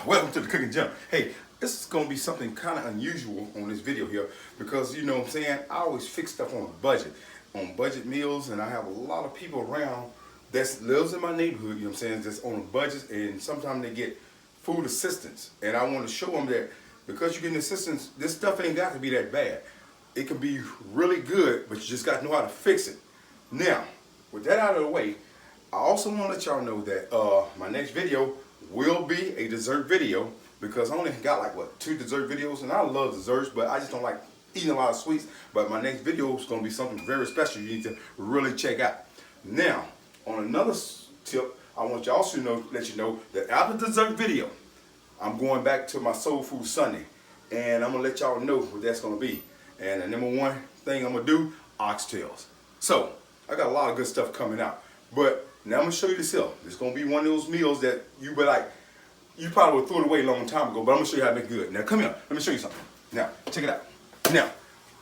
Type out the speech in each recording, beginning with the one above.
Welcome to the Cooking Jump. Hey, this is going to be something kind of unusual on this video here because, you know what I'm saying, I always fix stuff on budget meals, and I have a lot of people around that lives in my neighborhood, you know what I'm saying, just on a budget, and sometimes they get food assistance. And I want to show them that because you're getting assistance, this stuff ain't got to be that bad. It can be really good, but you just got to know how to fix it. Now, with that out of the way, I also want to let y'all know that my next video will be a dessert video because I only got like, what, 2 dessert videos, and I love desserts, but I just don't like eating a lot of sweets. But my next video is going to be something very special you need to really check out. Now, on another tip, I want y'all to let you know that after the dessert video, I'm going back to my Soul Food Sunday, and I'm going to let y'all know what that's going to be. And the number one thing I'm going to do, oxtails. So, I got a lot of good stuff coming out. But now I'm going to show you this here. It's going to be one of those meals that you be like, you probably would throw it away a long time ago, but I'm going to show you how to make it good. Now come here, let me show you something. Now, check it out. Now,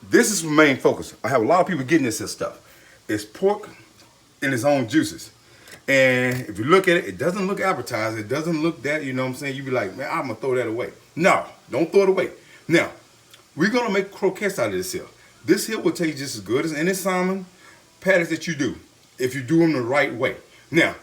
this is my main focus. I have a lot of people getting this stuff. It's pork in its own juices. And if you look at it, it doesn't look appetizing. It doesn't look that, you know what I'm saying? You be like, man, I'm going to throw that away. No, don't throw it away. Now, we're going to make croquettes out of this here. This here will taste just as good as any salmon patties that you do, if you do them the right way. Now,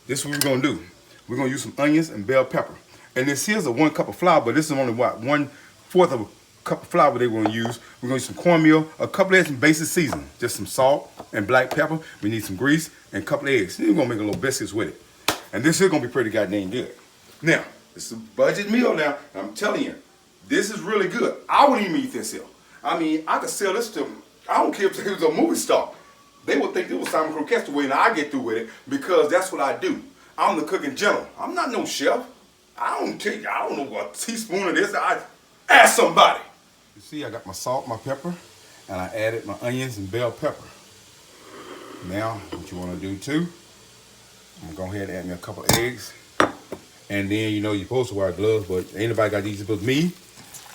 this is what we're going to do. We're going to use some onions and bell pepper. And this here's a 1 cup of flour, but this is only what, 1/4 of a cup of flour they're going to use. We're going to use some cornmeal, a couple eggs, some basic seasoning, just some salt and black pepper. We need some grease and a couple of eggs. Then we're going to make a little biscuits with it. And this is going to be pretty goddamn good. Now, this is a budget meal now, and I'm telling you, this is really good. I wouldn't even eat this here. I mean, I could sell this to, I don't care if it was a movie star. They would think it was salmon croquettes the way I get through with it because that's what I do. I'm the cooking general. I'm not no chef. I don't know what teaspoon of this. I ask somebody. You see, I got my salt, my pepper, and I added my onions and bell pepper. Now, what you want to do too, I'm going to go ahead and add me a couple of eggs. And then, you know, you're supposed to wear gloves, but ain't nobody got these but me.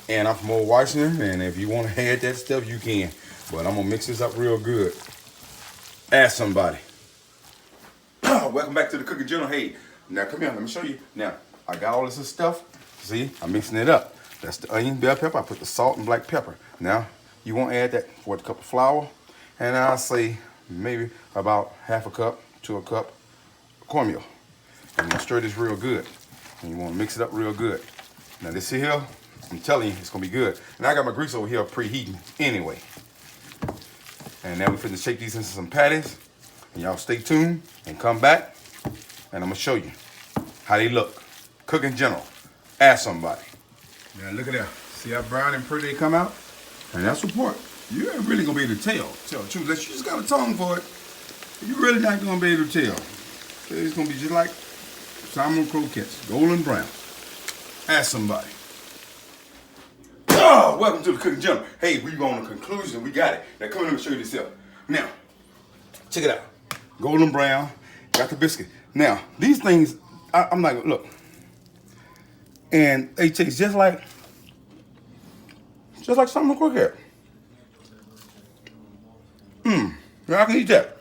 And I'm from Old Washington, and if you want to add that stuff, you can. But I'm going to mix this up real good. Ask somebody. Welcome back to the Cooking Journal. Hey, now come here, let me show you. Now, I got all this stuff. See, I'm mixing it up. That's the onion, bell pepper. I put the salt and black pepper. Now, you want to add that 1/4 cup of flour. And I'll say maybe about 1/2 cup to a cup of cornmeal. And you want to stir this real good. And you want to mix it up real good. Now, this here, I'm telling you, it's going to be good. And I got my grease over here preheating anyway. And now we're finna shake these into some patties. And y'all stay tuned and come back. And I'm gonna show you how they look. Cooking general. Ask somebody. Now look at that. See how brown and pretty they come out? And that's what pork. You ain't really gonna be able to tell the truth. Unless you just got a tongue for it. You're really not gonna be able to tell. It's gonna be just like salmon croquettes. Golden brown. Ask somebody. Oh, welcome to the Cooking Jump. Hey, we on the conclusion. We got it. Now come on, let me show you this here. Now, check it out. Golden brown. Got the biscuit. Now, these things, I'm not gonna look. And they taste just like salmon croquette. Now I can eat that.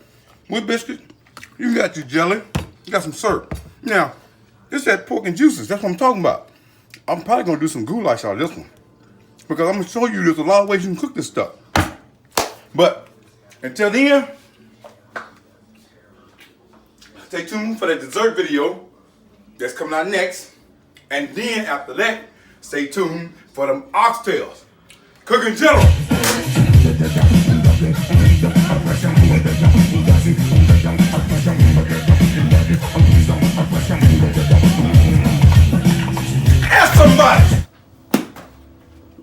With biscuit, you got your jelly, you got some syrup. Now, this is that pork and juices. That's what I'm talking about. I'm probably gonna do some goulash out of this one. Because I'm going to show you there's a lot of ways you can cook this stuff. But until then, stay tuned for the dessert video that's coming out next. And then after that, stay tuned for them oxtails. Cooking General.